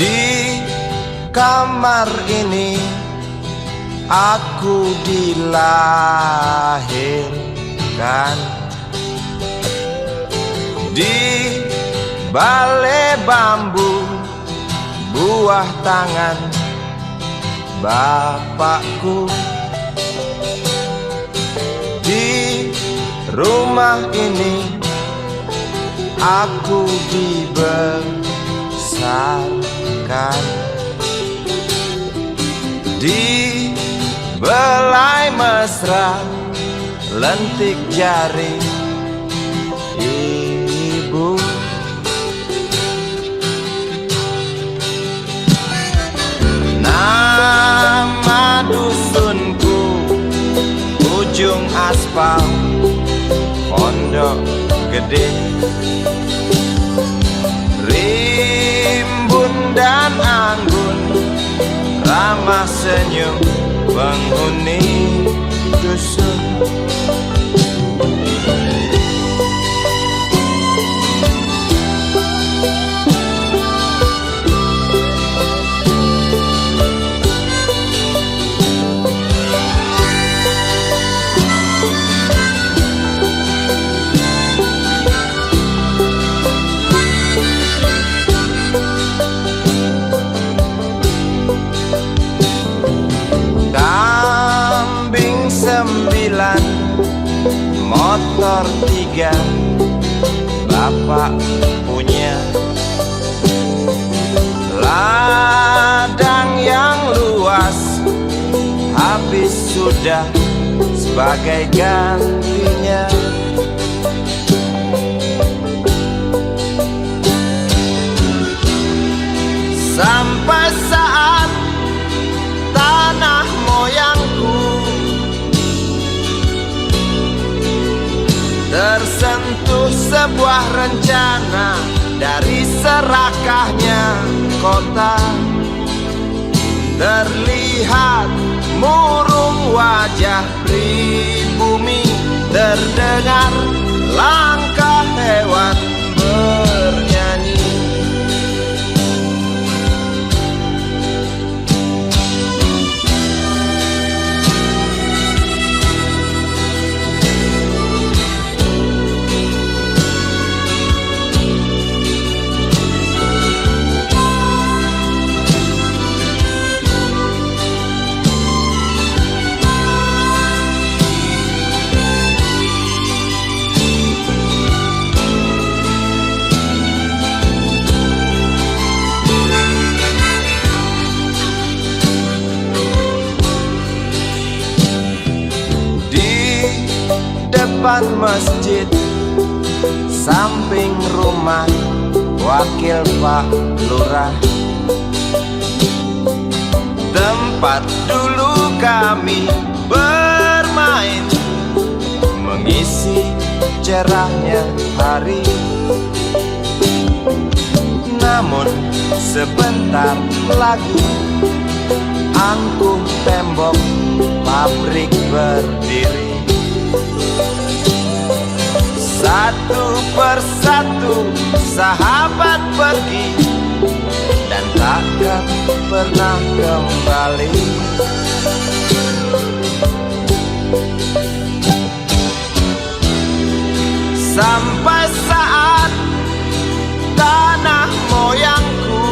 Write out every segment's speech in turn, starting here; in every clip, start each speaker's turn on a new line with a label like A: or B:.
A: Di kamar ini aku dilahirkan, di balai bambu buah tangan bapakku. Di rumah ini aku dibesarkan, di belai mesra lentik jari ibu. Nama dusunku ujung aspal Pondok Gede. Rimbun dan anggun ramah senyum penghuni dusun. Motor 3 bapak punya, ladang yang luas habis sudah sebagai gantinya. Sampai saat tanah moyangku tersentuh sebuah rencana dari serakahnya kota. Terlihat murung wajah pribumi, terdengar langkah hewan bernyanyi. Depan masjid samping rumah wakil Pak Lurah, tempat dulu kami bermain mengisi cerahnya hari. Namun sebentar lagi angkuh tembok pabrik berdiri. Satu persatu sahabat pergi dan takkan pernah kembali. Sampai saat tanah moyangku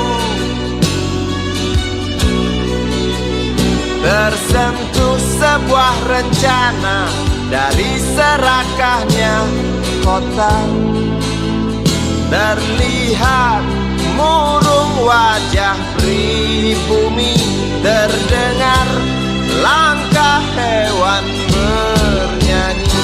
A: tersentuh sebuah rencana dari serakahnya kota. Terlihat murung wajah pribumi, terdengar langkah hewan bernyanyi.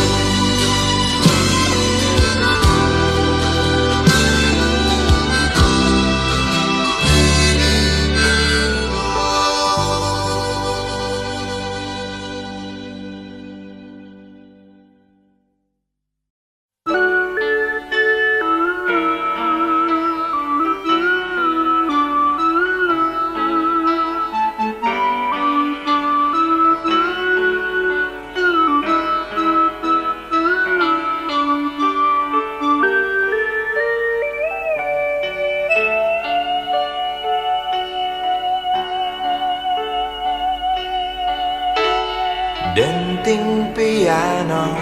A: gunting piano,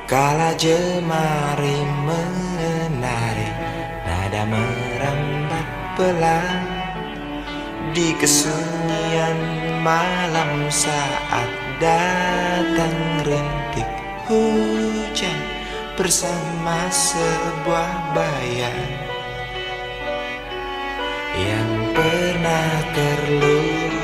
A: kala jemari menari, nada merambat pelan di kesunyian malam saat datang rintik hujan bersama sebuah bayang yang pernah terlupakan.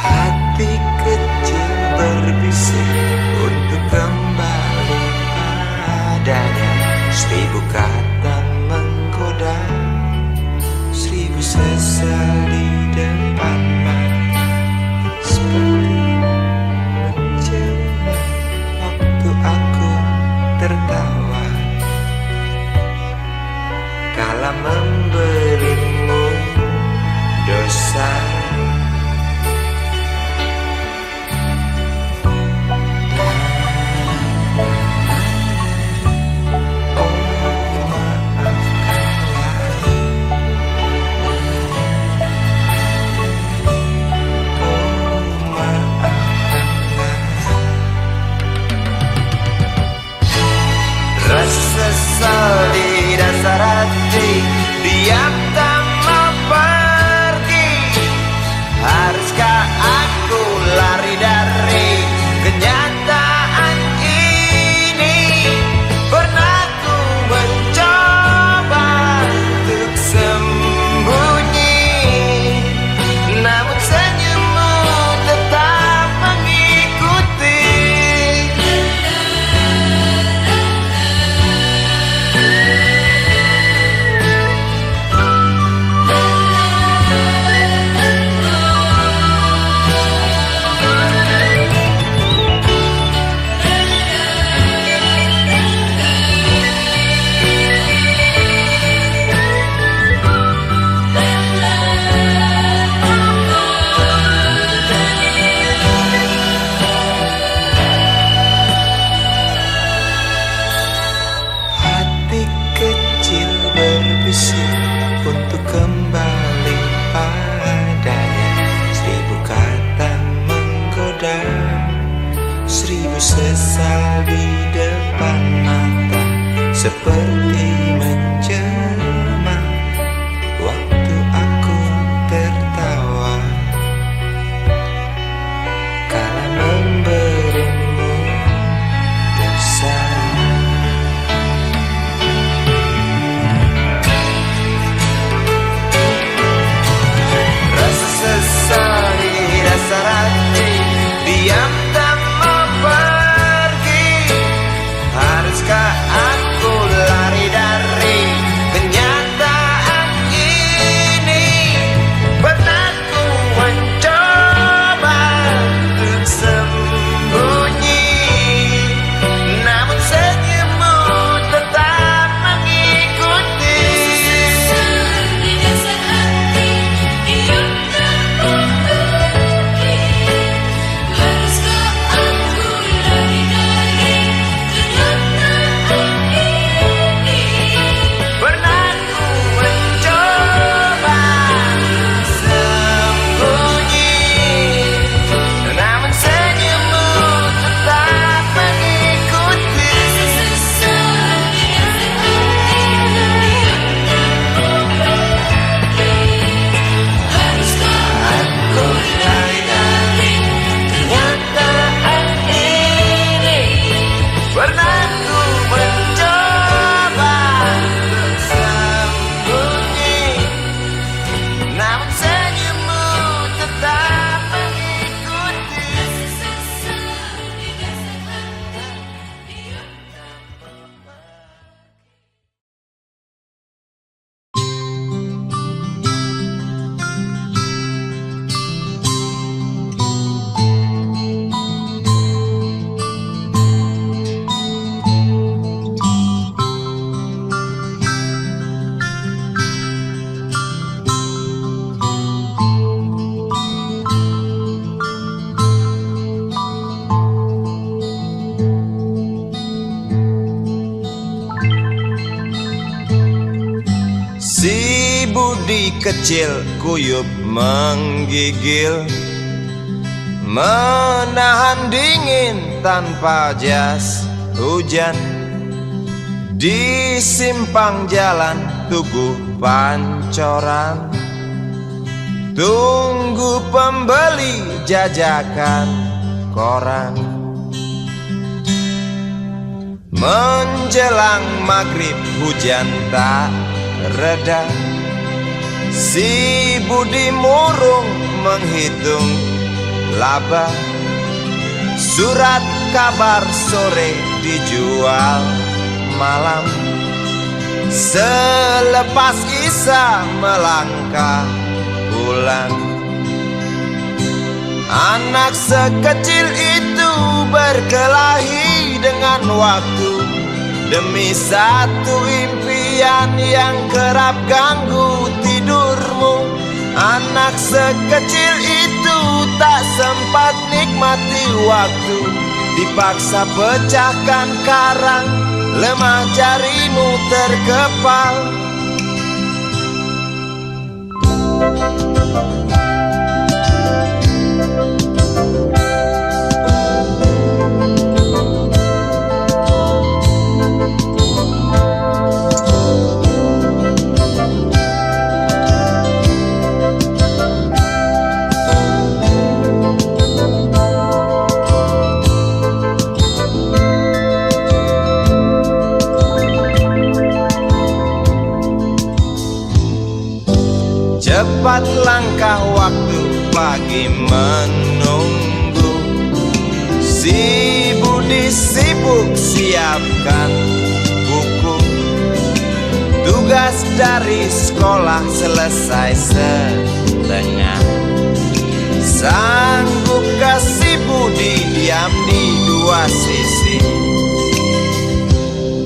A: Hati kecil berbisik untuk kembali padanya. 1000 kata menggoda, 1000 sesal di depan mata, seperti menjelma waktu aku tertawa kala memberimu dosa. Sesal di dasar hati, diam tak mau pergi. Haruskah aku lari dari kenyataan ini? Pernah ku mencoba untuk sembunyi, namun senyummu tetap mengikuti. Untuk kembali padanya, 1000 kata menggoda, 1000 sesal di depan mata, seperti menjelma waktu aku tertawa kala memberimu dosa. Sesal di dasar hati, diam tak mau pergi. Haruskah aku lari dari budi kecil kuyup menggigil, menahan dingin tanpa jas hujan. Di simpang jalan Tugu Pancoran, tunggu pembeli jajakan koran. Menjelang maghrib hujan tak reda, si budi murung menghitung laba. Surat kabar sore dijual malam, selepas Isya melangkah pulang. Anak sekecil itu berkelahi dengan waktu demi satu impian yang kerap ganggu tidurmu. Anak sekecil itu tak sempat nikmati waktu, dipaksa pecahkan karang, lemah jarimu terkepal. Cepat langkah waktu pagi menunggu, si budi sibuk siapkan buku. Tugas dari sekolah selesai setengah, sanggupkah si budi diam di dua sisi?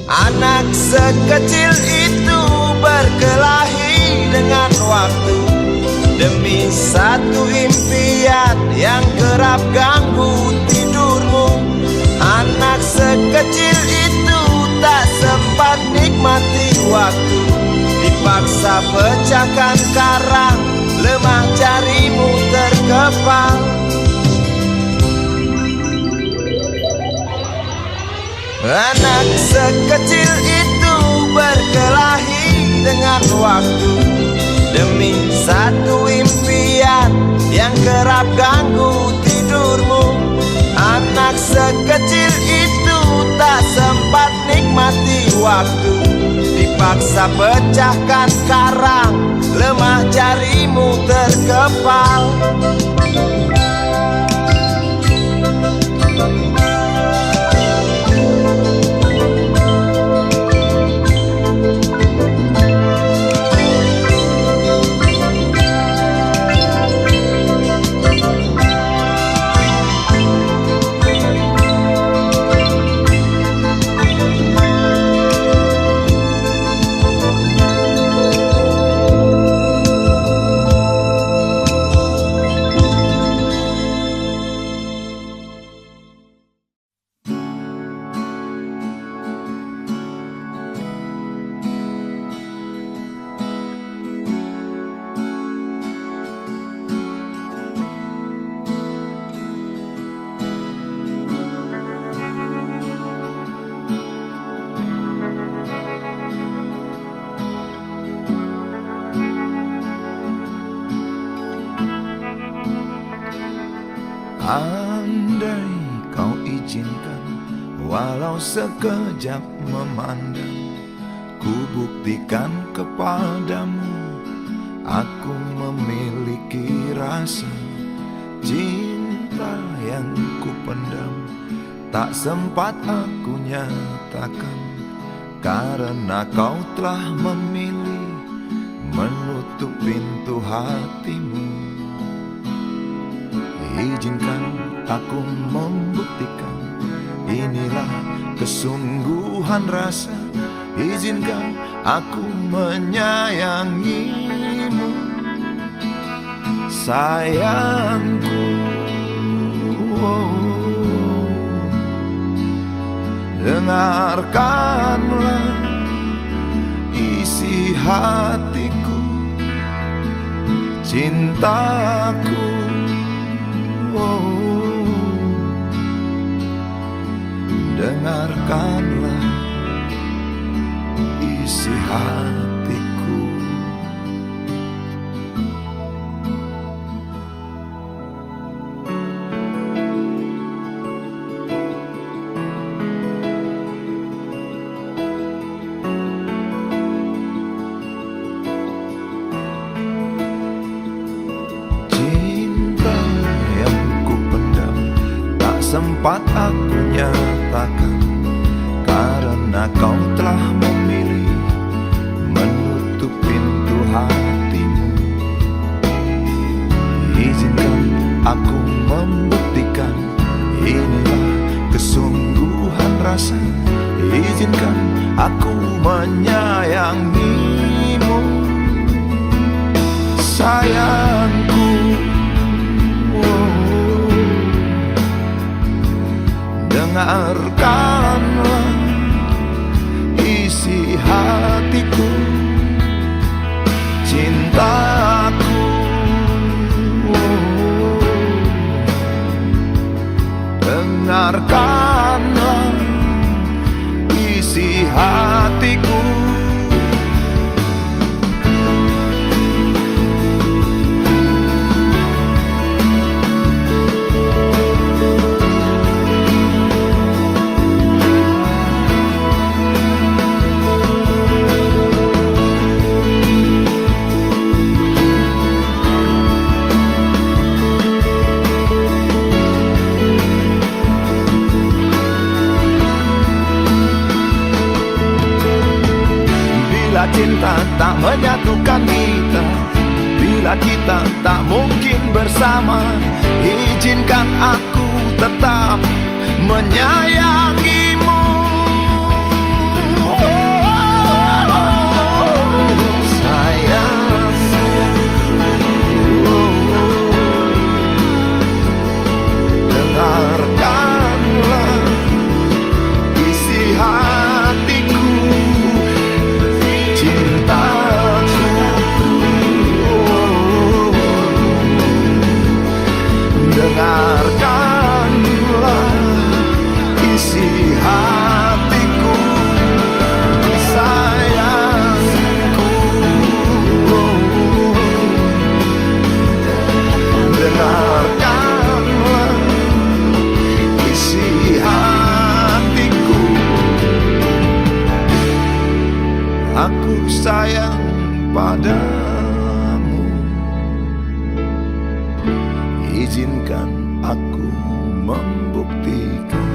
A: Anak sekecil itu berkelahi dengan waktu demi satu impian yang kerap ganggu tidurmu. Anak sekecil itu tak sempat nikmati waktu, dipaksa pecahkan karang, lemah jarimu terkepal. Anak sekecil itu berkelahi dengan waktu demi satu impian yang kerap ganggu tidurmu. Anak sekecil itu tak sempat nikmati waktu, dipaksa pecahkan karang, lemah jarimu terkepal.
B: Andai kau izinkan, walau sekejap memandang, ku buktikan kepadamu, aku memiliki rasa cinta yang ku pendam. Tak sempat aku nyatakan, karena kau telah memilih menutup pintu hatimu. Izinkan aku membuktikan, inilah kesungguhan rasa. Izinkan aku menyayangimu, sayangku. Dengarkanlah isi hatiku, cintaku. Oh, dengarkanlah isi hatiku. Cinta yang ku pendam tak sempat aku nyatakan, karena kau telah memilih menutup pintu hatimu. Izinkan aku membuktikan, inilah kesungguhan rasa. Izinkan aku menyayangimu, sayangku. Oh, dengarkanlah isi hatiku, cintaku. Oh, dengarkanlah isi hatiku. Bila cinta tak menyatukan kita, bila kita tak mungkin bersama, izinkan aku tetap menyayangimu. Sayang, dengarkanlah isi hatiku, cintaku. Dengarkanlah isi hatiku, sayangku. Dengarkanlah isi hatiku. Aku sayang padamu, izinkan aku membuktikan.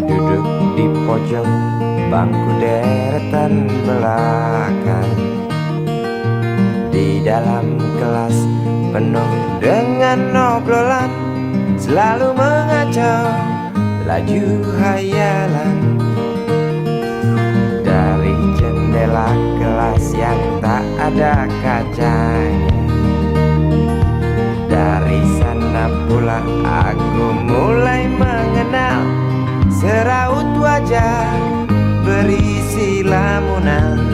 C: Duduk di pojok bangku deretan belakang, di dalam kelas penuh dengan obrolan, selalu mengacau laju hayalan. Dari jendela kelas yang tak ada kacanya, dari sana pula aku mulai mengenal seraut wajah berisi lamunan.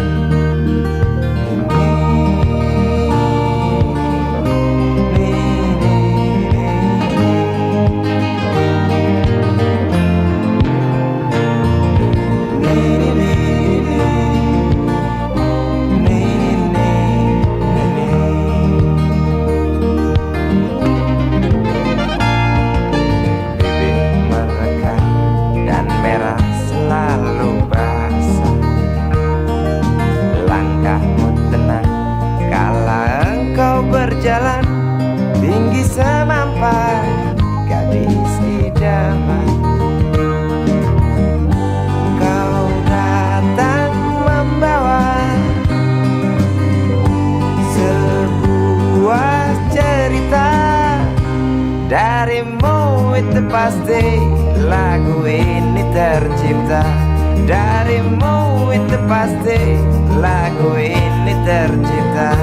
C: pasti lagu ini tercipta. Darimu itu pasti lagu ini tercipta.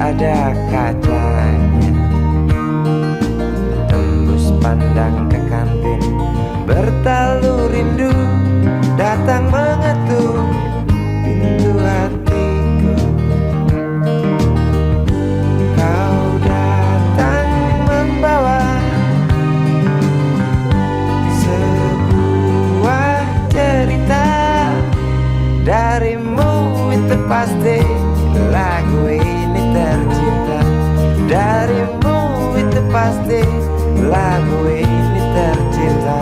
C: Ada kacanya, tembus pandang ke kantin, bertalu rindu datang mengetuk pintu hatiku. Kau datang membawa sebuah cerita. Darimu itu pasti lagu ini tercipta. Darimu itu pasti lagu ini tercipta.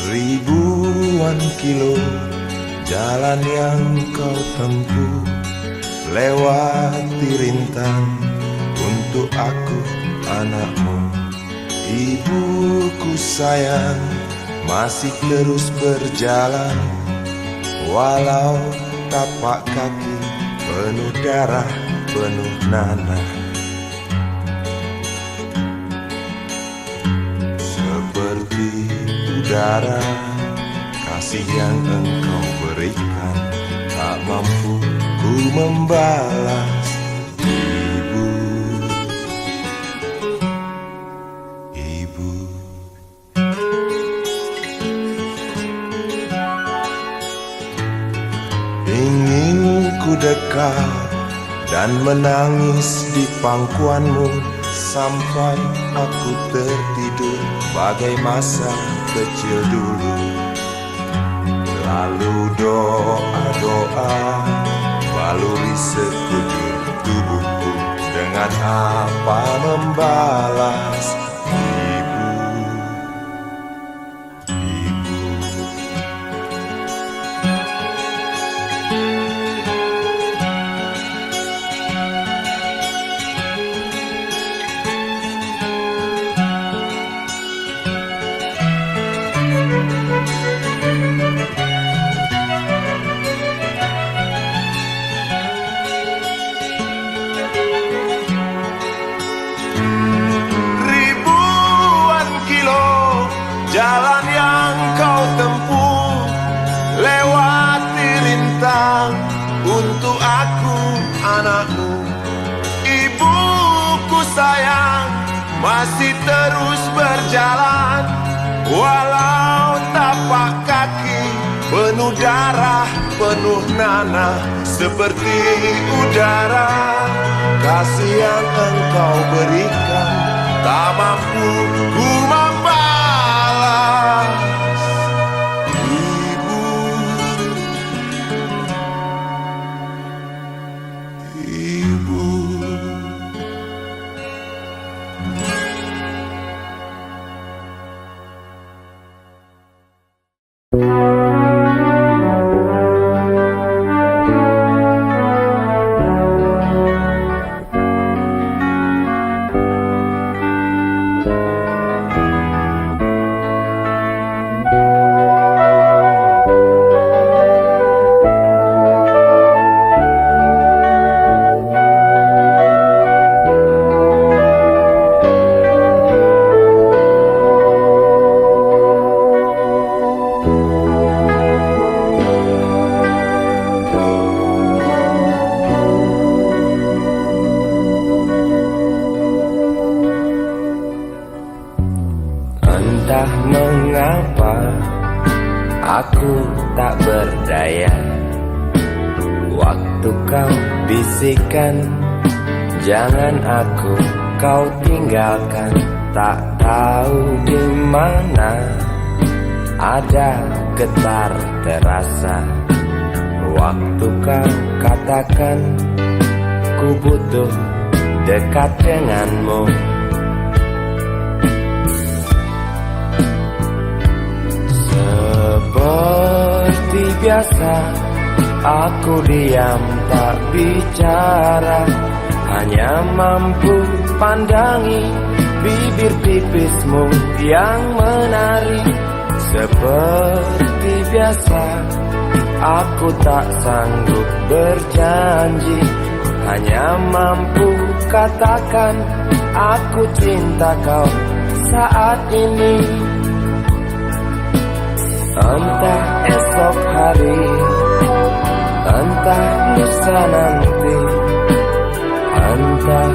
B: Ribuan kilo jalan yang kau tempuh, lewati rintang untuk aku anakmu. Ibuku sayang masih terus berjalan, walau tapak kaki penuh darah, penuh nanah. Seperti udara, kasih yang engkau berikan tak mampu ku membalas. Ibu, ibu, ingin ku dekat dan menangis di pangkuanmu sampai aku tertidur bagai masa kecil dulu. Lalu doa-doa baluri sekujur tubuhku, dengan apa membalas. Ibu, ibu, jalan yang kau tempuh, lewati rintang untuk aku anakmu. Ibuku sayang masih terus berjalan, walau tapak kaki penuh darah, penuh nanah. Seperti udara, kasih yang engkau berikan tak mampu ku membalas. Ibu, ibu,
C: bisikan, jangan aku kau tinggalkan. Tak tahu di mana ada getar terasa waktu kau katakan ku butuh dekat denganmu. Seperti biasa aku diam tak bicara, hanya mampu pandangi bibir tipismu yang menari. Seperti biasa aku tak sanggup berjanji, hanya mampu katakan aku cinta kau saat ini. Entah esok hari, entah lusa nanti, entah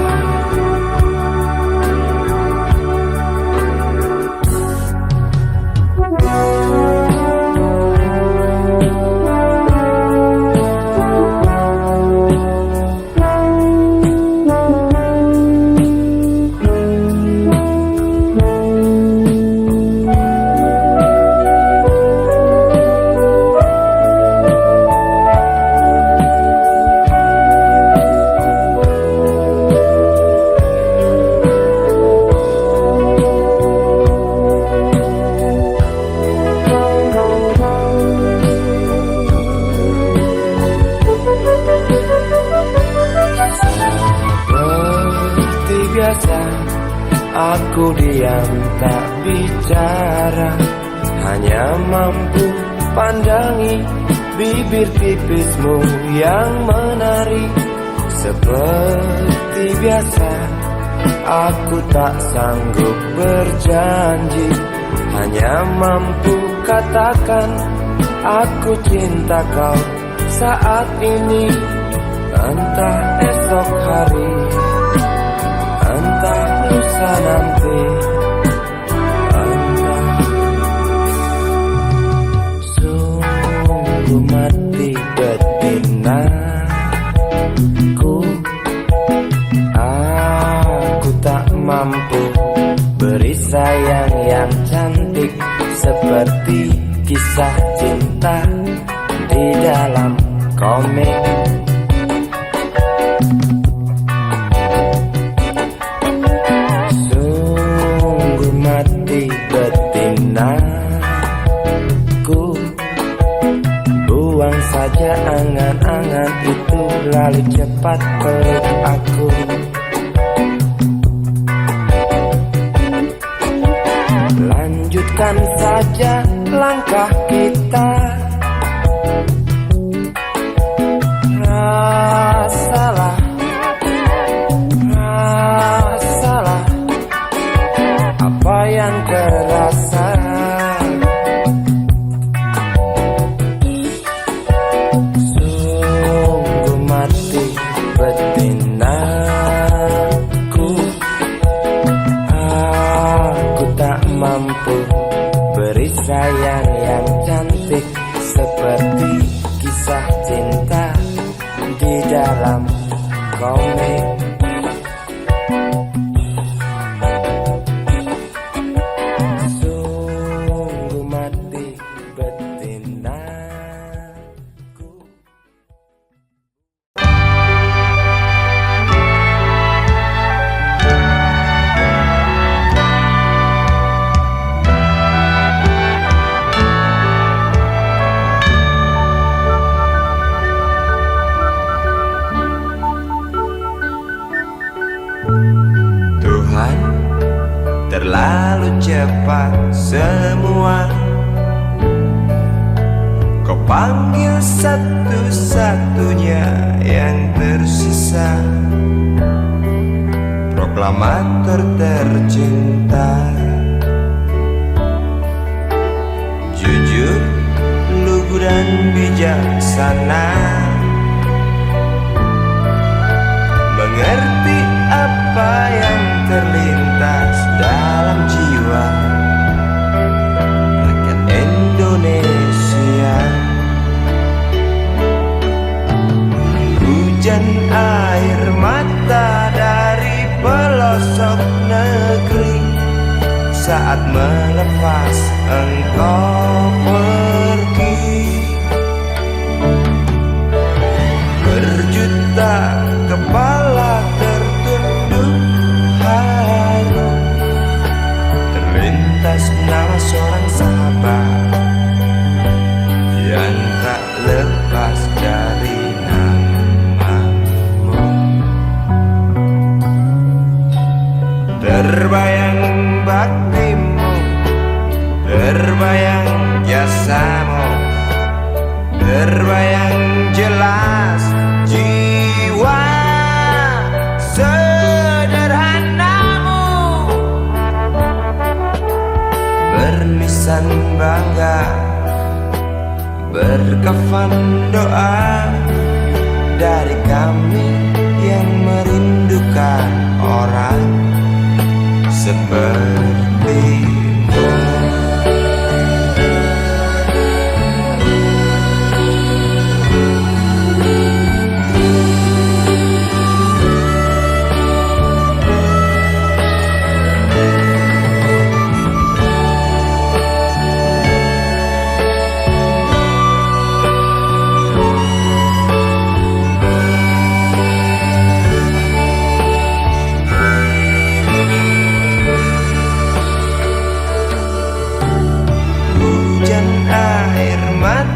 C: aku diam tak bicara, hanya mampu pandangi bibir tipismu yang menari. Seperti biasa aku tak sanggup berjanji, hanya mampu katakan aku cinta kau saat ini. Entah esok hari, entah lusa nanti, entah. Sungguh mati betinaku, aku tak mampu beri sayang yang cantik seperti kisah cinta di dalam komik. Betinaku, buang saja angan-angan itu, lalu cepat peluk aku. Lanjutkan saja langkah kita, rasalah apa yang terasa. Sungguh mati betinaku, aku tak mampu beri sayang yang cantik seperti kisah cinta di dalam komik.
A: Terlalu cepat semua, kau panggil satu-satunya yang tersisa, proklamator tercinta. Jujur, lugu dan bijaksana, mengerti apa yang terlintas dalam jiwa rakyat Indonesia. Hujan
C: saat melepas engkau pergi. Berjuta kepala tertunduk haru, terlintas nama seorang sahabat yang tak lepas dari namamu. Terbayang baktimu, terbayang jasamu, terbayang jelas jiwa sederhanamu, berlisan bangga, berkafan doa dari kami yang merindukan orang sepertimu.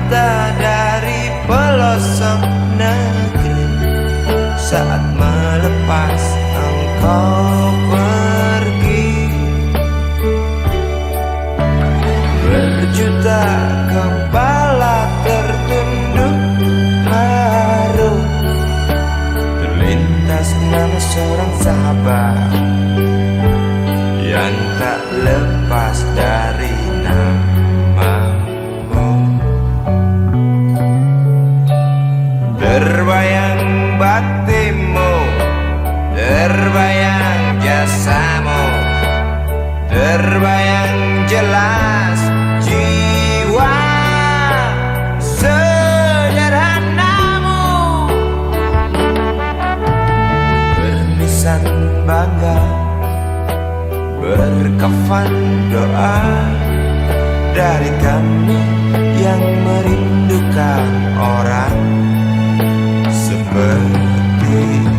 C: Dari pelosok negeri saat melepas engkau pergi. Berjuta kepala tertunduk haru, terlintas nama seorang sahabat yang tak lepas dari namamu. Terbayang baktimu, terbayang jasamu, terbayang jelas jiwa sederhanamu, berlisan bangga, berkafan doa dari kami yang merindukan orang sepertimu.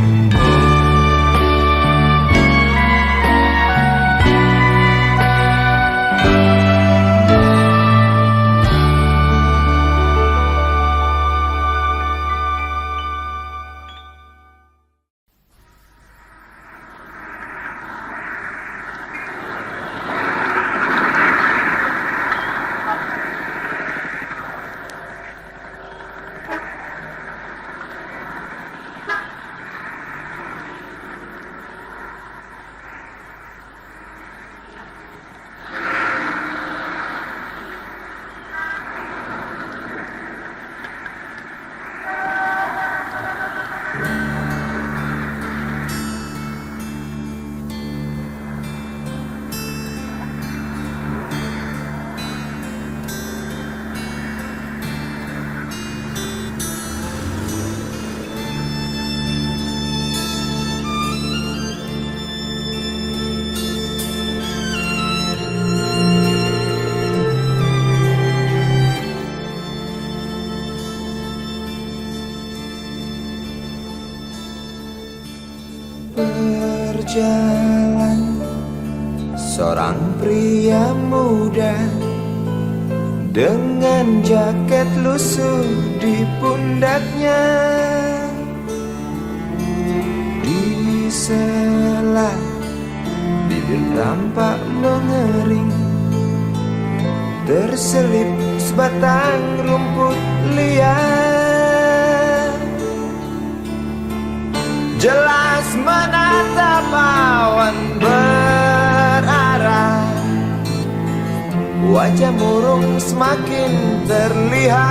C: Berjalan seorang pria muda dengan jaket lusuh di pundaknya. Di sela bibir tampak mengering, terselip sebatang rumput liar. Jelas menatap awan berarah, wajah murung semakin terlihat.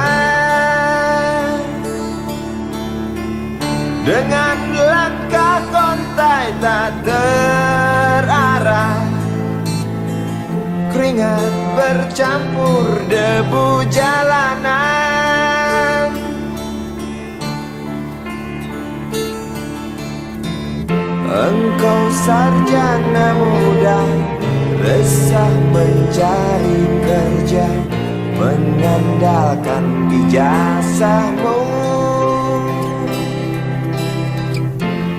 C: Dengan langkah kontai tak terarah, keringat bercampur debu jalanan. Engkau sarjana muda, resah mencari kerja, mengandalkan ijazahmu.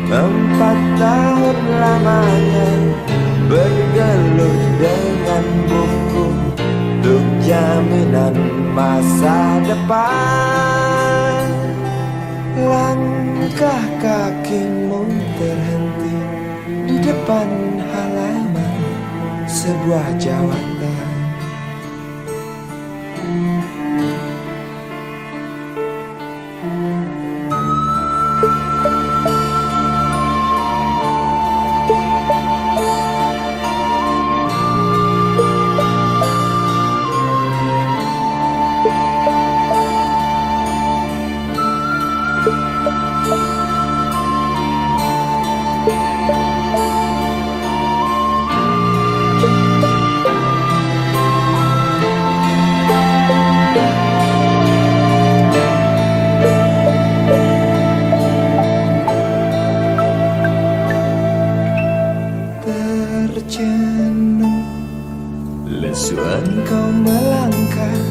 C: 4 tahun lamanya bergelut dengan buku untuk jaminan masa depan. Langkah kakimu terhenti di depan halaman sebuah jawatan. Terjenuh, lesu engkau melangkah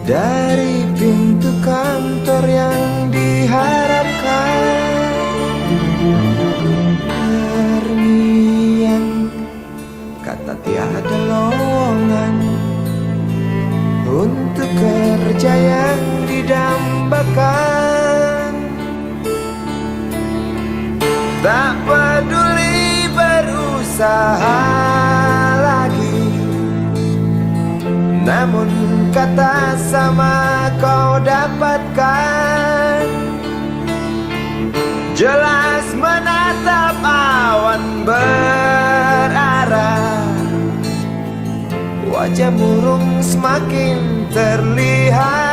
C: dari pintu kantor yang diharapkan. Terngiang kata tiada lowongan untuk kerja yang didambakan. Tak peduli berusaha lagi, namun kata sama kau dapatkan. Jelas menatap awan berarah, wajah murung semakin terlihat.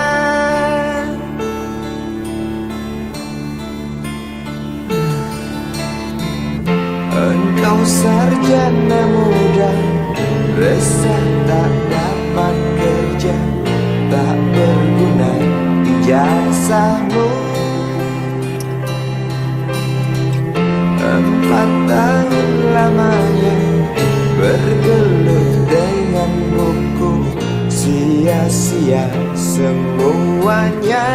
C: Engkau sarjana muda, resah tak dapat kerja, tak berguna ijazahmu. 4 tahun lamanya bergelut dengan buku, sia-sia semuanya.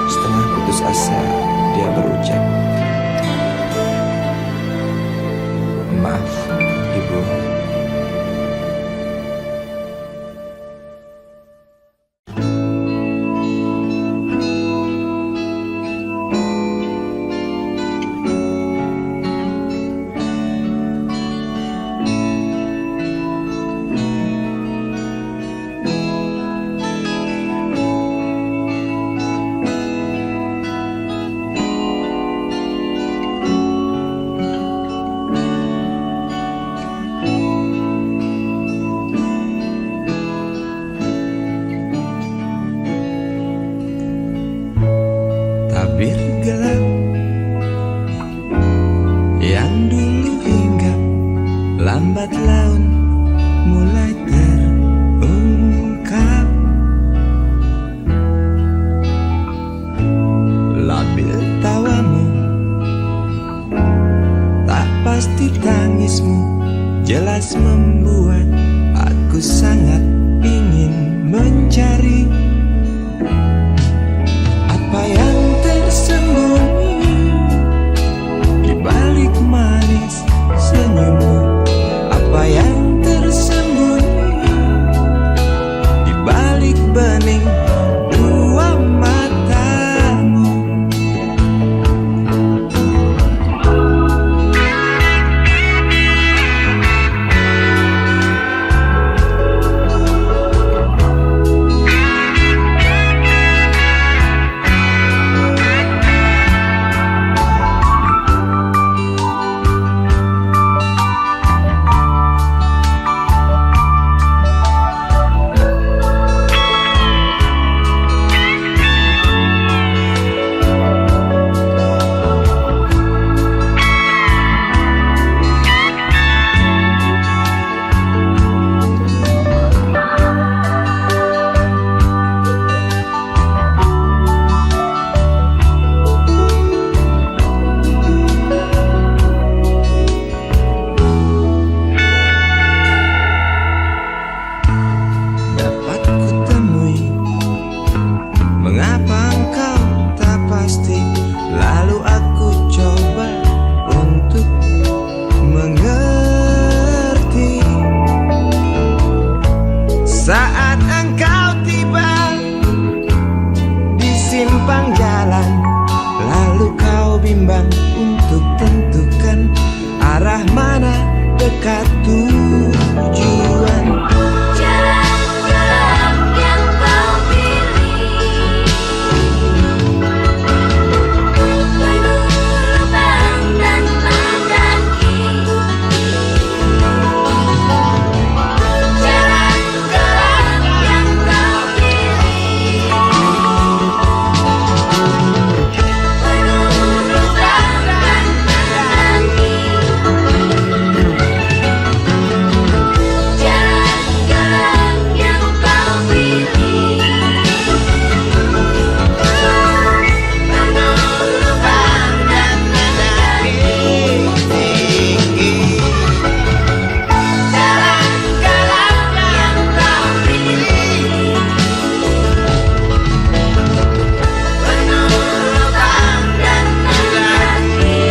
C: Setengah putus asa dia berucap, "Maaf, Ibu." Tabir gelap yang dulu hinggap lambat laun mulai terungkap. Labil tawamu, tak pasti tangismu, jelas membuat aku sangat ingin mencari apa yang tersembunyi di balik manis senyummu. Apa yang tersembunyi di balik bening dua matamu. pasti. Lalu aku coba untuk mengerti. Saat engkau tiba di simpang jalan, lalu kau bimbang untuk tentukan arah mana dekat tujuan.
D: Jalan gelap yang kau pilih, penuh lubang dan mendaki. Jalan gelap yang kau pilih, penuh lubang dan mendaki. Jalan gelap yang kau pilih, penuh lubang dan mendaki. Jalan gelap yang kau pilih, penuh lubang dan mendaki.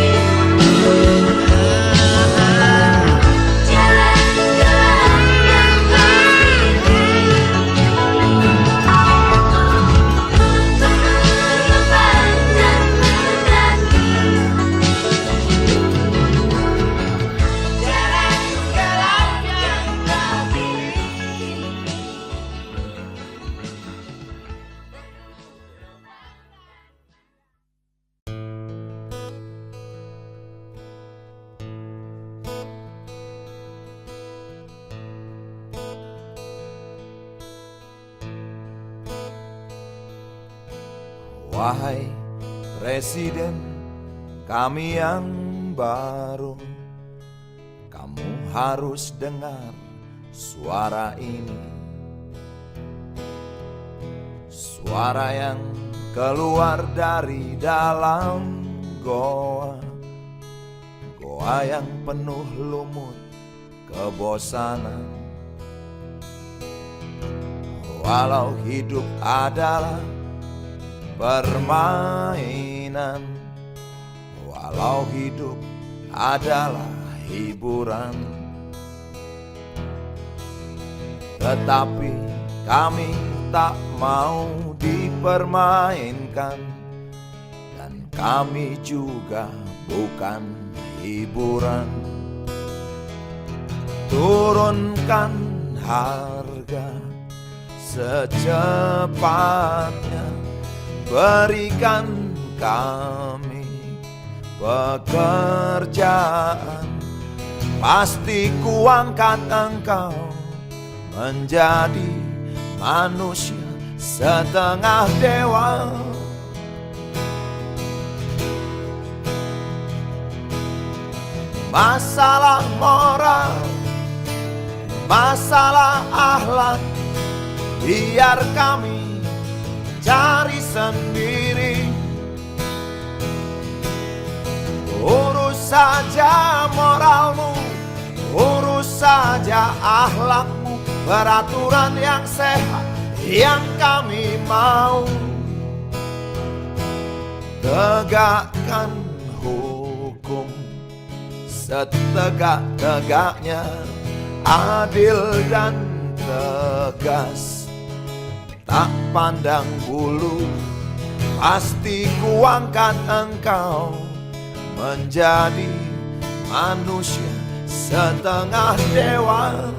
D: Jalan gelap yang kau pilih, penuh lubang dan mendaki. Jalan gelap yang kau pilih.
B: Wahai Presiden kami yang baru, kamu harus dengar suara ini. Suara yang keluar dari dalam goa, goa yang penuh lumut kebosanan. Walau hidup adalah permainan, walau hidup adalah hiburan, tetapi kami tak mau dipermainkan, dan kami juga bukan hiburan. Turunkan harga secepatnya, berikan kami pekerjaan. Pasti kuangkat engkau menjadi manusia setengah dewa. Masalah moral, masalah akhlak, biar kami cari sendiri. Urus saja moralmu, urus saja akhlakmu, peraturan yang sehat yang kami mau. Tegakkan hukum setegak-tegaknya, adil dan tegas, tak pandang bulu. Pasti kuangkat engkau menjadi manusia setengah dewa.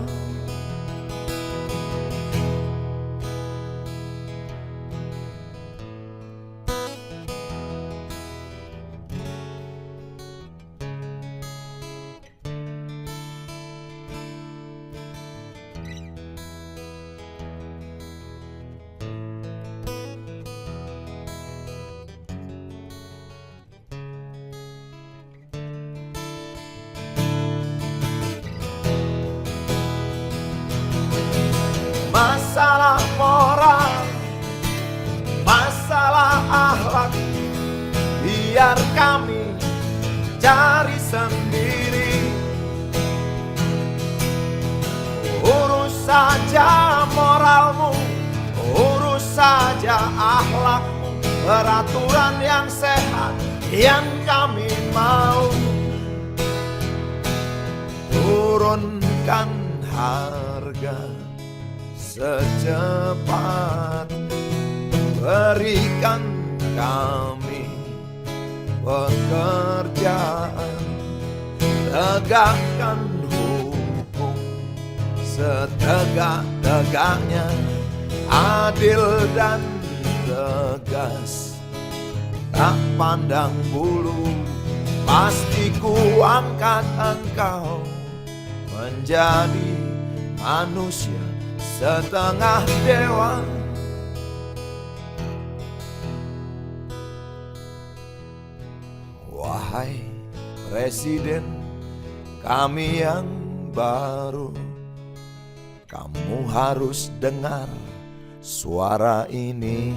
B: Masalah moral, masalah akhlak, biar kami cari sendiri. Urus saja moralmu, urus saja akhlakmu,
A: peraturan yang sehat yang kami mau. Turunkan harga secepat, berikan kami pekerjaan, tegakkan hukum setegak-tegaknya, adil dan tegas, tak pandang bulu. Pasti ku angkat engkau menjadi manusia setengah dewa. Wahai Presiden kami yang baru, kamu harus dengar suara ini.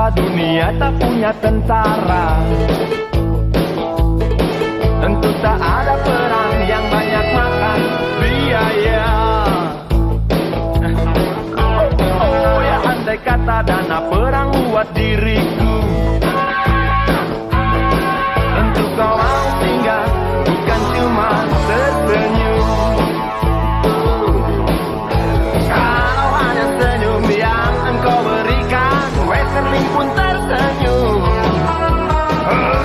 E: Dunia tak punya tentara, tentu tak ada perang yang banyak makan biaya. Oh ya, andai kata dana perang buat diriku, tentu kau mau tinggal, bukan cuma tersenyum. Kalau hanya senyum yang engkau berikan, Westerling pun tersenyum.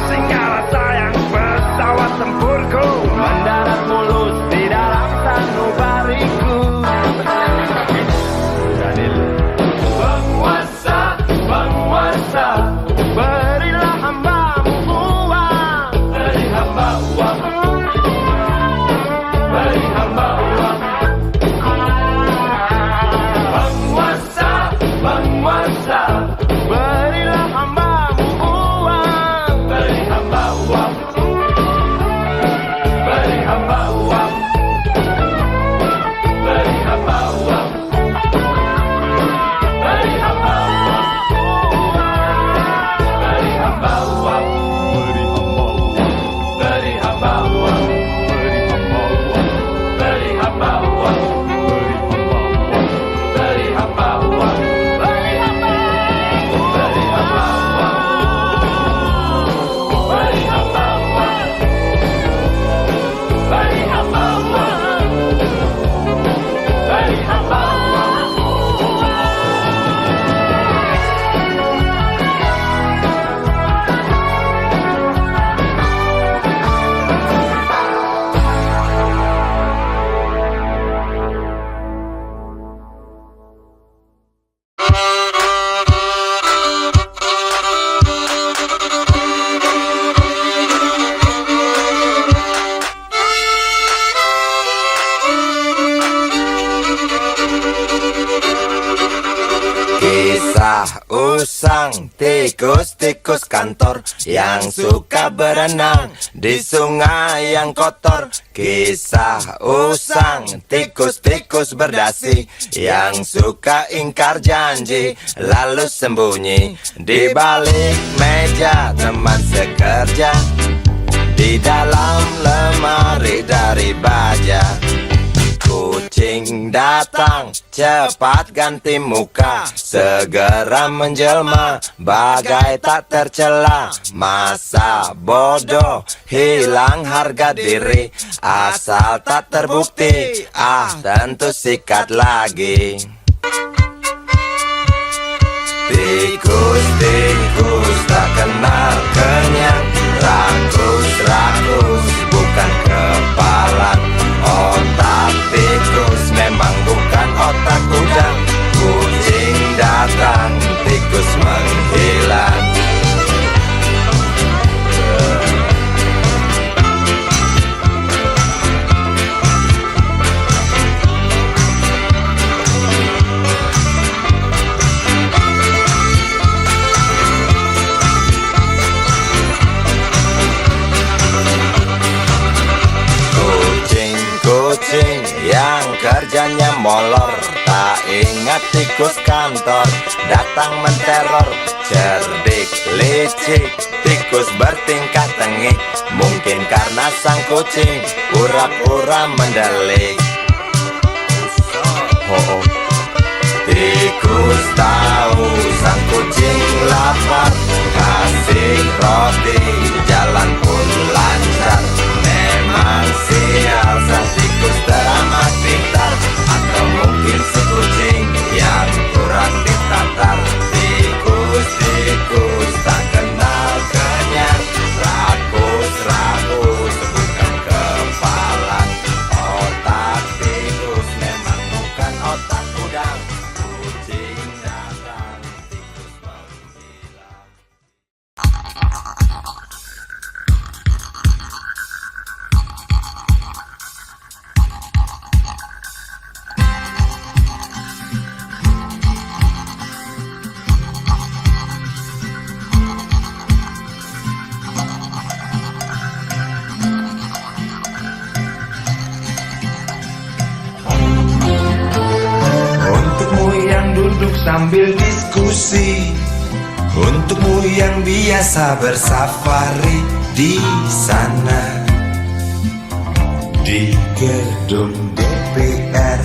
E: Sehingga
A: usang, tikus-tikus kantor yang suka berenang di sungai yang kotor. Kisah usang, tikus-tikus berdasi yang suka ingkar janji lalu sembunyi di balik meja teman sekerja, di dalam lemari dari baja. Kucing datang, cepat ganti muka, segera menjelma, bagai tak tercela. Masa bodoh, hilang harga diri, asal tak terbukti, tentu sikat lagi. Tikus-tikus tak kenal kenyang, rakus-rakus bukan kepala. Otak tikus memang bukan otak udang. Kucing datang, tikus menghilang. Kucing yang kerjanya molor, tak ingat tikus kantor, datang menteror. Cerdik, licik, tikus bertingkah tengik, mungkin karena sang kucing pura-pura mendelik. Tikus tahu sang kucing lapar, kasih roti, jalan pun lancar. Memang sial sang tikus teramat pintar, atau mungkin si kucing yang kurang ditatar. Tikus-tikus tak kenal kenyang, rakus-rakus bukan kepala. Otak tikus memang bukan otak udang. Kucing datang, tikus menghilang.
C: Untukmu yang duduk sambil diskusi, untukmu yang biasa bersafari di sana, di gedung DPR.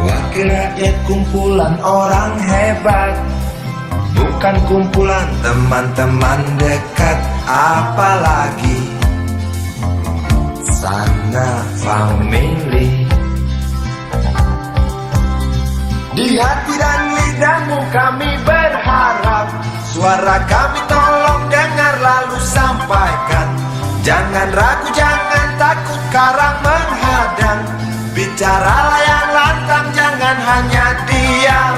C: Wakil rakyat kumpulan orang hebat, bukan kumpulan teman-teman dekat. Apalagi sana family. Di hati dan lidahmu kami berharap, suara kami tolong dengar lalu sampaikan. Jangan ragu, jangan takut karang menghadang, bicaralah yang lantang, jangan hanya diam.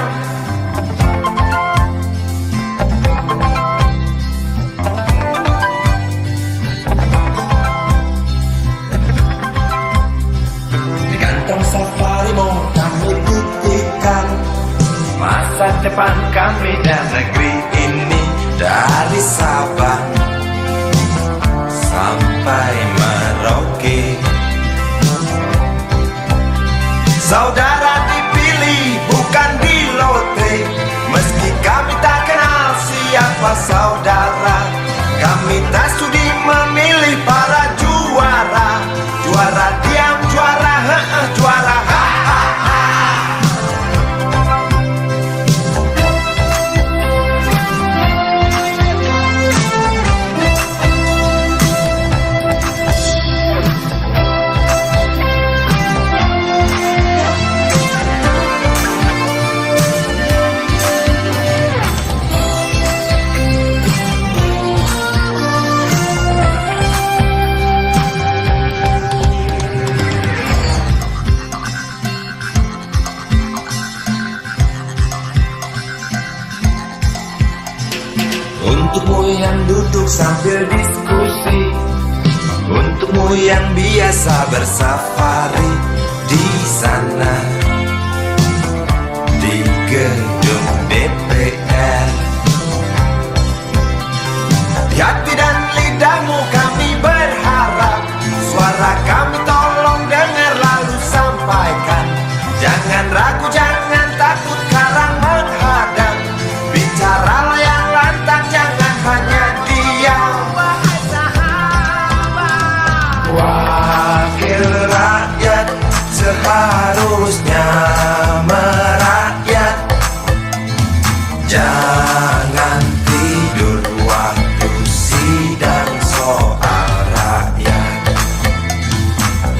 C: Di kantong safarimu kami titipkan masa depan kami dan negeri ini, dari Sabang sampai Merauke. Saudara dipilih bukan di lotre, meski kami tak kenal siapa saudara. Kami tak sudi memilih para juara, juara diam, juara juara Untukmu yang duduk sambil diskusi, untukmu yang biasa bersafari di sana, di gedung DPR. Di hati dan lidahmu kami berharap, suara kami tolong dengar lalu sampaikan. Jangan ragu, jangan takut karang menghadap. Bicaralah yang lantang, jangan hanya diam. Wahai sahabat, wakil rakyat seharusnya merakyat. Jangan tidur waktu sidang soal rakyat.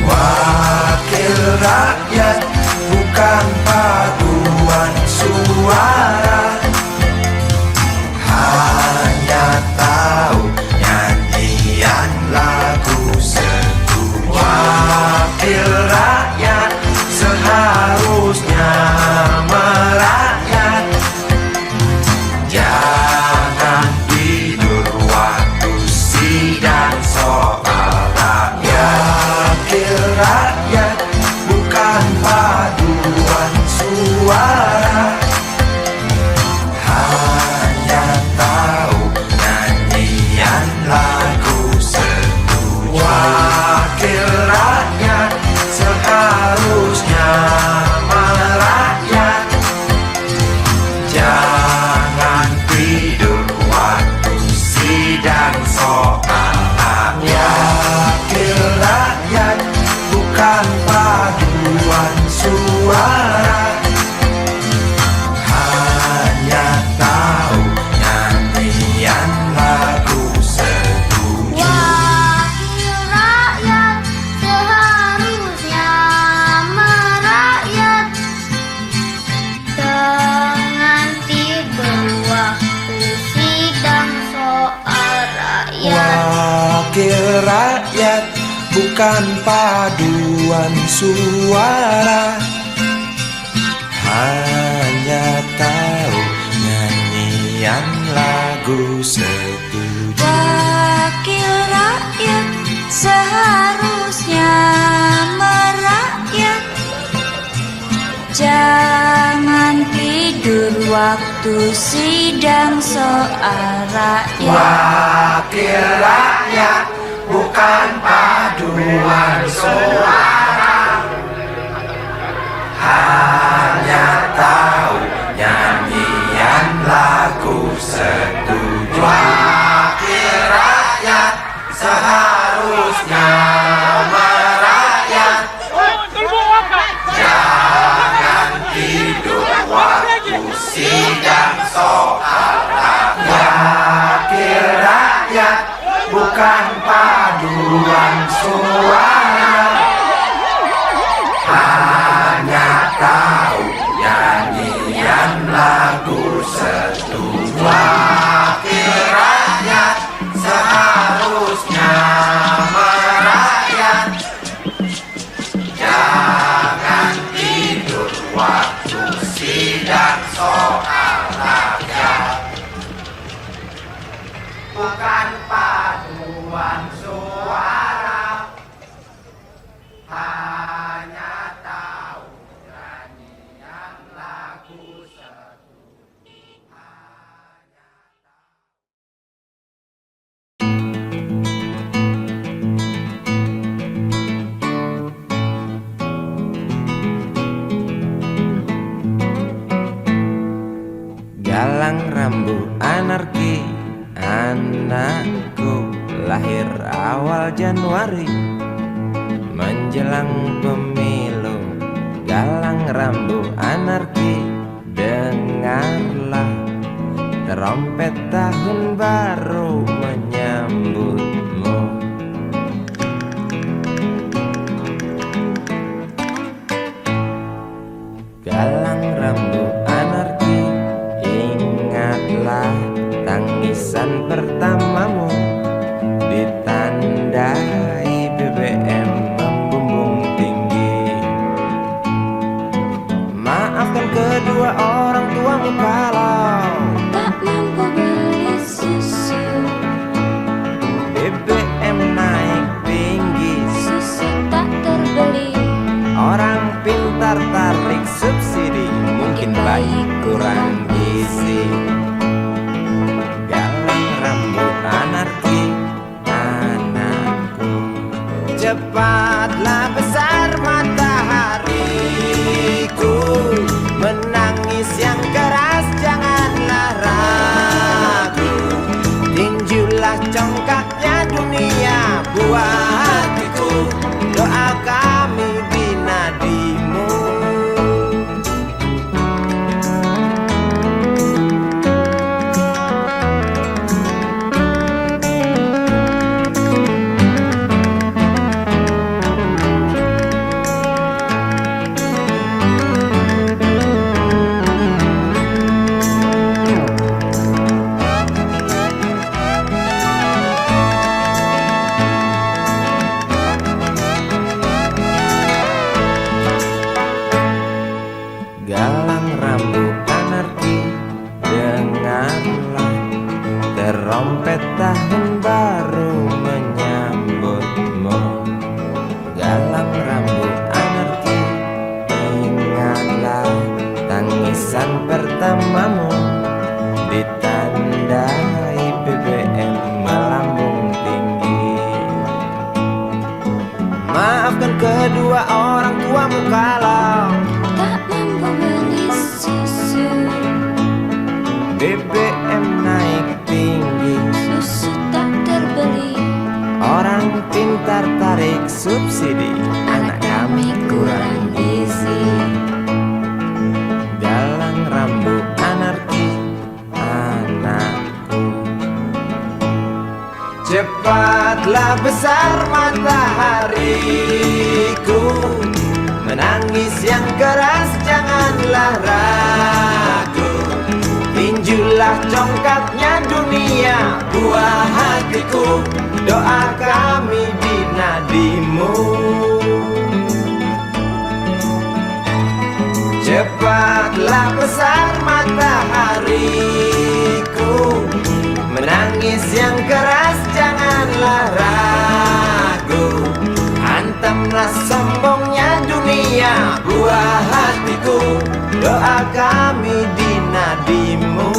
C: Wakil rakyat bukan paduan suara, hanya tahu nyanyian lagu setuju. Wakil rakyat seharusnya merakyat. Jangan tidur waktu sidang soal rakyat. Wakil rakyat bukan paduan suara, hanya tahu nyanyian lagu setuju. Wakil rakyat seharusnya merakyat. Jangan tidur waktu sidang soal rakyat. Wakil rakyat bukan paduan suara, hanya tahu nyanyian lagu setuju.
D: Wakil rakyat seharusnya merakyat. Jangan tidur waktu sidang soal rakyat.
C: Wakil rakyat bukan paduan suara, hanya tahu nyanyian lagu setuju.
D: Wakil rakyat seharusnya merakyat. Jangan tidur waktu sidang soal rakyat.
C: Wakil rakyat bukan paduan suara, hanya tahu nyanyian lagu setuju. Wakil rakyat seharusnya merakyat. Jangan tidur waktu sidang soal rakyat. Wakil rakyat bukan paduan suara, hanya tahu nyanyian lagu setuju. Wakil rakyat seharusnya merakyat. Jangan tidur waktu sidang soal rakyat. Bukan paduan suara, hanya tahu nyanyian lagu setuju.
A: Galang rambu anarki, anakku lahir awal Januari menjelang pemilu. Galang rambu anarki, dengarlah trompet tahun baru menyambutmu. Galang rambu anarki, ingatlah tangisan pertamamu ditandai BBM membumbung tinggi. Maafkan kedua orang tuamu kalau
D: Tak mampu beli susu,
A: Cepatlah besar matahariku, menangis yang keras janganlah ragu. Tinjulah congkaknya dunia buah hatiku, doa kami di nadimu. Galang rambut anarki, dengarlah terompet tahun baru menyambutmu. Galang rambut anarki, ingatlah tangisan pertamamu, ditandai BBM melambung tinggi. Maafkan kedua orang tuamu kalau
D: tak mampu beli susu,
A: BBM naik tinggi.
D: susu tak terbeli.
A: Orang pintar tarik subsidi,
D: Anak kami kurang gizi.
A: galang rambut anarki, anakku. Cepatlah besar matahariku, menangis yang keras janganlah ragu. Tinjulah congkaknya dunia buah hatiku, doa kami di nadimu. Cepatlah besar matahariku, menangis yang keras janganlah ragu. Hantamlah sombongnya dunia buah hatiku, doa kami di nadimu.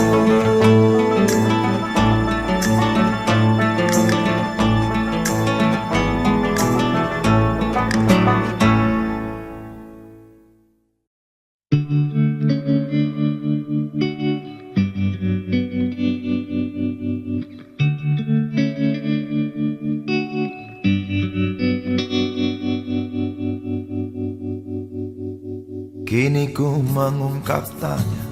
B: Kini ku mengungkap tanya,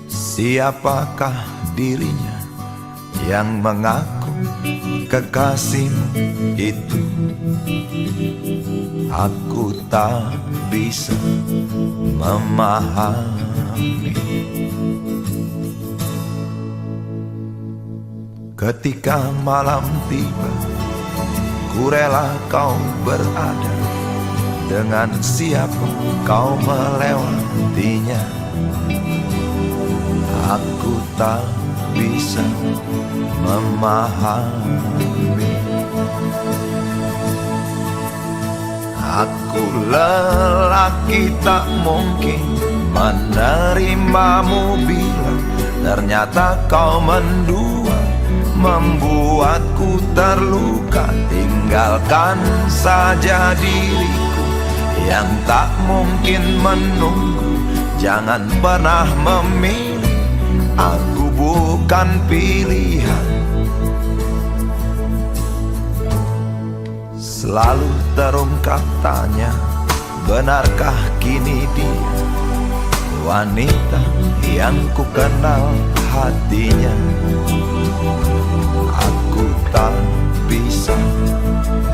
B: siapakah dirinya yang mengaku kekasihmu itu? Aku tak bisa memahami. Ketika malam tiba, ku rela kau berada. Dengan siapa kau melewatinya, aku tak bisa memahami. Aku lelaki tak mungkin menerimamu bila ternyata kau mendua, membuatku terluka. Tinggalkan saja diriku yang tak mungkin menunggu. Jangan pernah memilih, aku bukan pilihan. Selalu terungkap tanya, benarkah kini dia wanita yang ku kenal hatinya? Aku tak bisa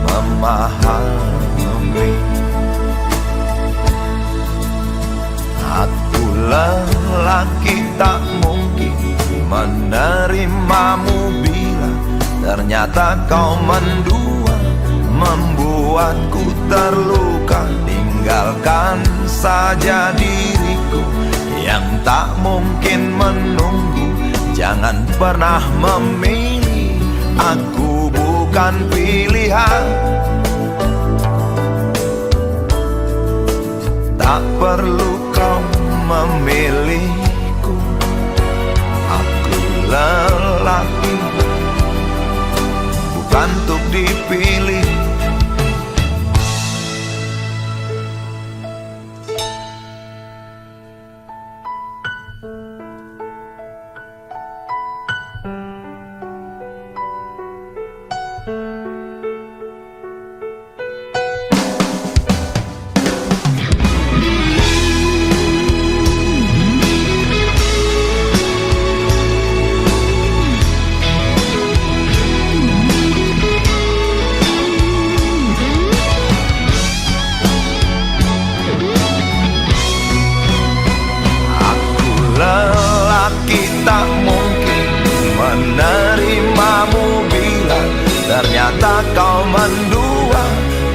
B: memahami. Aku lelaki tak mungkin menerimamu bila ternyata kau mendua, membuatku terluka. Tinggalkan saja diriku yang tak mungkin menunggu. Jangan pernah memilih, aku bukan pilihan. Tak perlu kau memilihku, aku lelaki bukan untuk dipilih. mendua,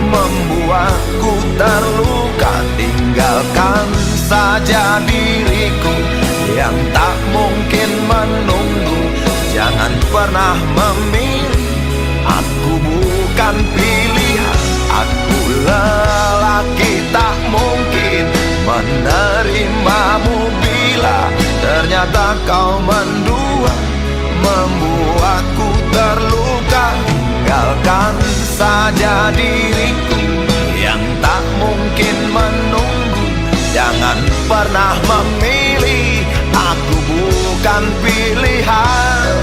B: membuatku terluka. Tinggalkan saja diriku yang tak mungkin menunggu. Jangan pernah memilih, aku bukan pilihan. Aku lelaki tak mungkin menerimamu bila ternyata kau mendua, membuatku terluka. Tinggalkan saja diriku yang tak mungkin menunggu. Jangan pernah memilih, aku bukan pilihan.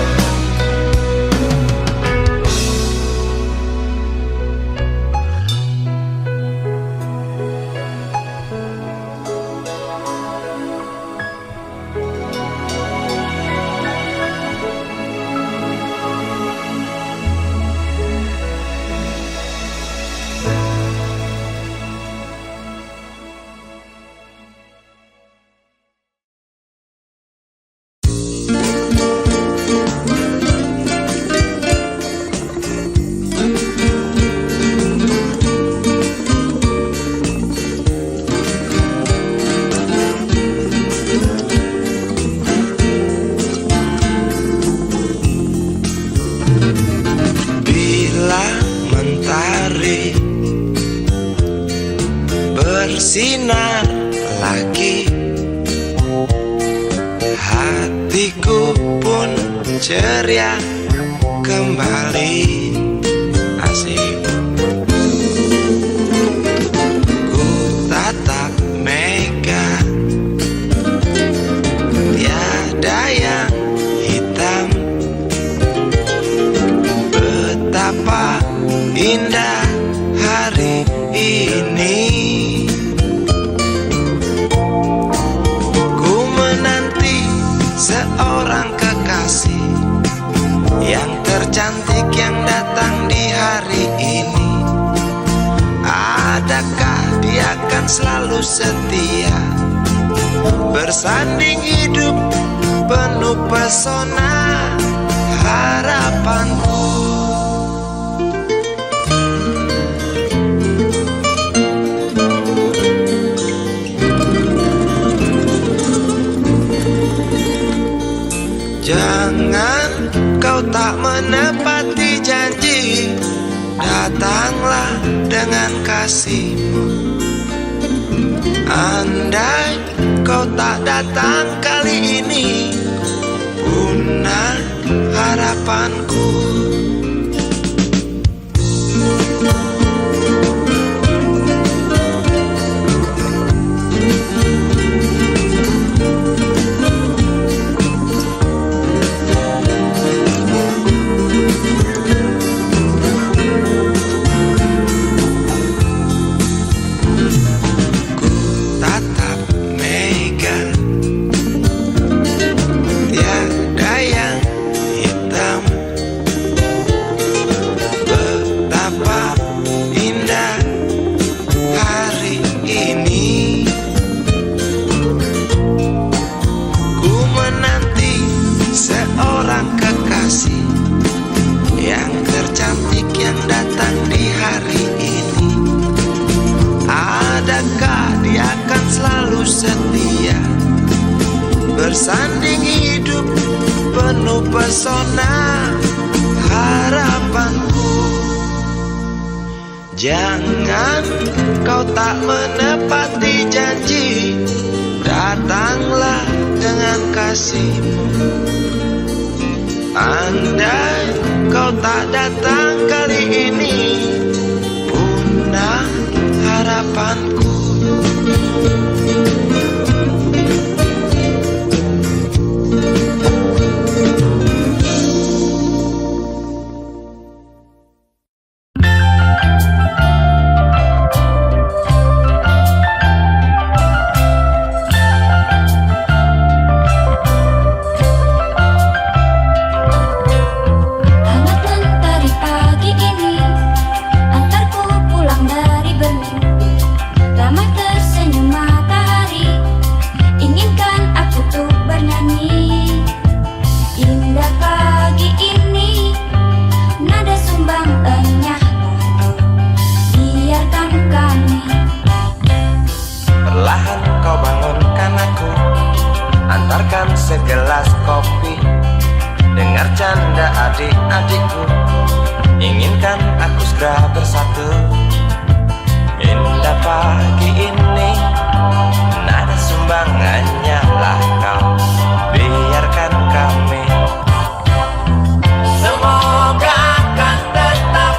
A: Bersinar lagi, hatiku pun ceria kembali. Asik. Ku tatap mega, tiada yang hitam. Betapa indah hari ini. Seorang kekasih yang tercantik yang datang di hari ini. Adakah dia akan selalu setia, bersanding hidup penuh pesona harapanku. Jangan kau tak menepati janji, datanglah dengan kasihmu. Andai kau tak datang kali ini, punah harapanku. Yang tercantik yang datang di hari ini. Adakah dia akan selalu setia, bersanding hidup penuh pesona harapanku. Jangan kau tak menepati janji, datanglah dengan kasihmu. Andai kau tak datang kali ini, punah harapanku.
D: Antarku pulang dari bermimpi, ramai
A: adik-adikku, inginkan aku segera bersatu. Indah pagi ini, nada sumbangannya lah kau. Biarkan kami, semoga akan tetap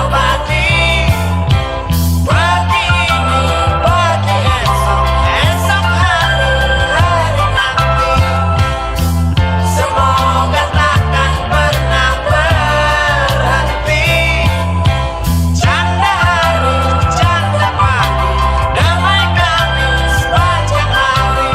A: abadi. Pagi ini, pagi esok, esok hari nanti. Semoga takkan pernah berhenti. Canda hari, canda pagi, damai kami sepanjang hari.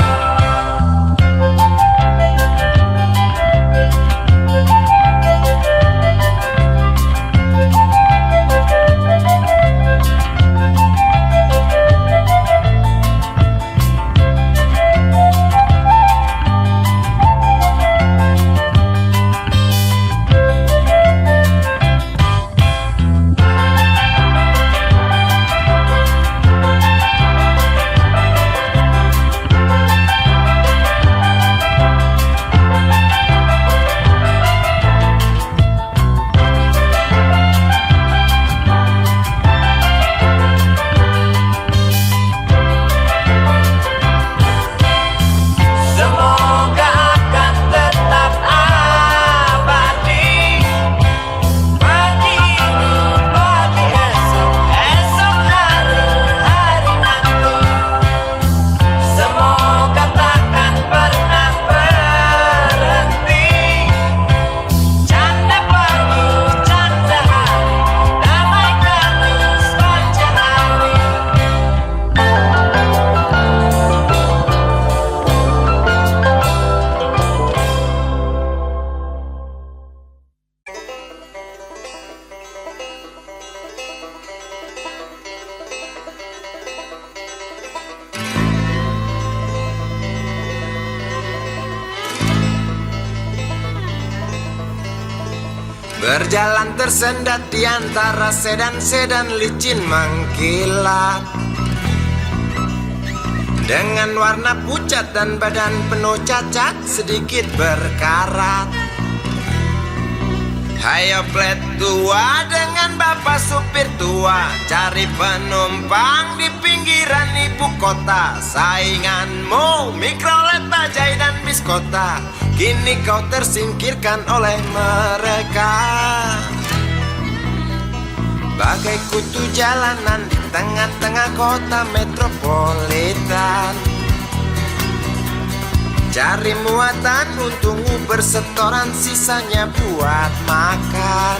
A: Semoga akan tetap abadi. Pagi ini, pagi esok, esok hari nanti. Semoga takkan pernah berhenti. Canda pagi, canda hari, damai kami sepanjang hari. Berjalan tersendat di antara sedan-sedan licin mengkilat, dengan warna pucat dan badan penuh cacat sedikit berkarat. Hayo plet tua dengan bapak supir tua, cari penumpang di pinggiran ibu kota. Sainganmu Mikrolet, Bajai dan Biskota, kini kau tersingkirkan oleh mereka. Bagai kutu jalanan di tengah-tengah kota metropolitan, cari muatan untungmu bersetoran, sisanya buat makan.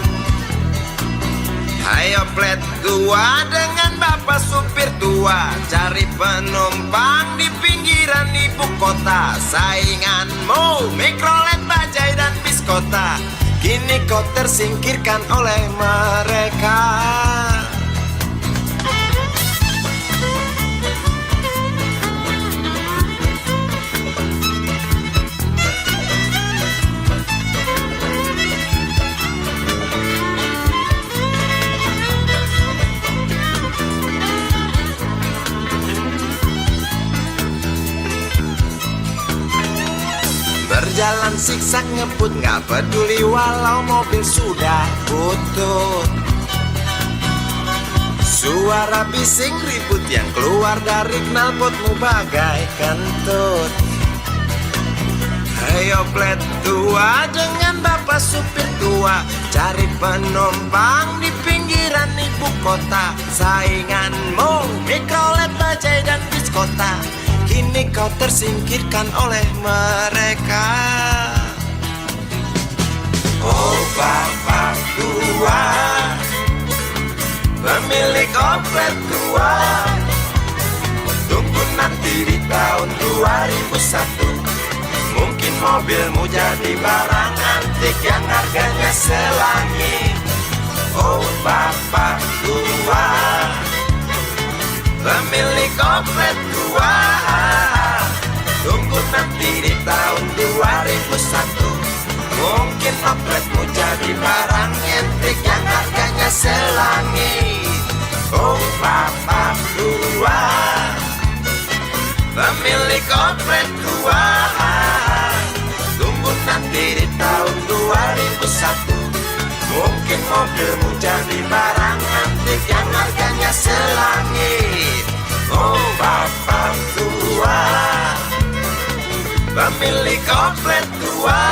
A: Hayo plet tua dengan bapak supir tua, cari penumpang di pinggiran ibu kota. Sainganmu Mikrolet, Bajai dan Biskota, kini kau tersingkirkan oleh mereka. Berjalan siksak ngebut, gak peduli walau mobil sudah butut. Suara bising ribut yang keluar dari knalpotmu bagai kentut. Ayo plet tua dengan bapak supir tua, cari penumpang di pinggiran ibu kota. Sainganmu Mikrolet, Bajai dan Biskota, kini kau tersingkirkan oleh mereka. Oh bapak tua, pemilik oplet tua, tunggu nanti di tahun 2001. Mungkin mobilmu jadi barang antik yang harganya selangit. Oh bapak tua, pemilik oplet tua, tunggu nanti di tahun 2001. Mungkin opletmu jadi barang antik yang harganya selangit. Oh bapak tua, pemilik oplet tua, tunggu nanti di tahun 2001. Mungkin mobilmu jadi barang antik yang harganya selangit. Oh bapak tua, pemilik komplek tua,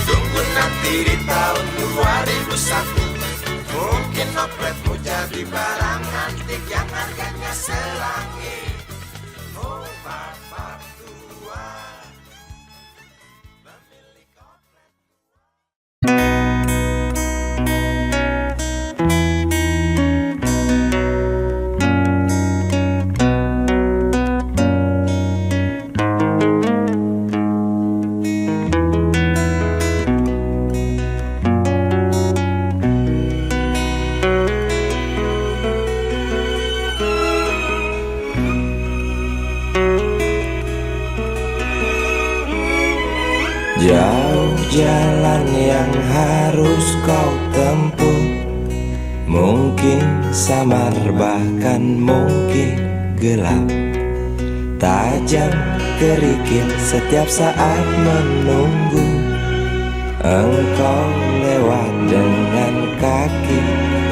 A: tunggu nanti di tahun 2001. Mungkin opletmu jadi barang antik yang harganya selangit. Oh bapak tua, pemilik oplet.
B: Jauh jalan yang harus kau tempuh, mungkin samar bahkan mungkin gelap, tajam kerikil setiap saat menunggu engkau lewat dengan kaki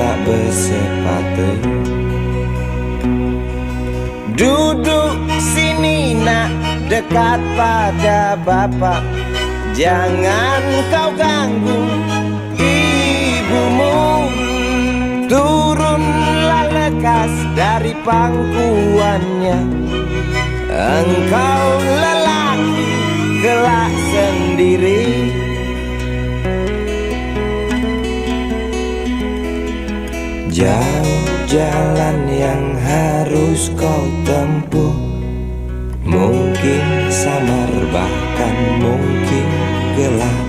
B: tak bersepatu. Duduk sini nak, dekat pada bapak, jangan kau ganggu ibumu. Turunlah lekas dari pangkuannya, engkau lelaki kelak sendiri. Jauh jalan yang harus kau tempuh, mungkin samar bahkan mungkin gelap,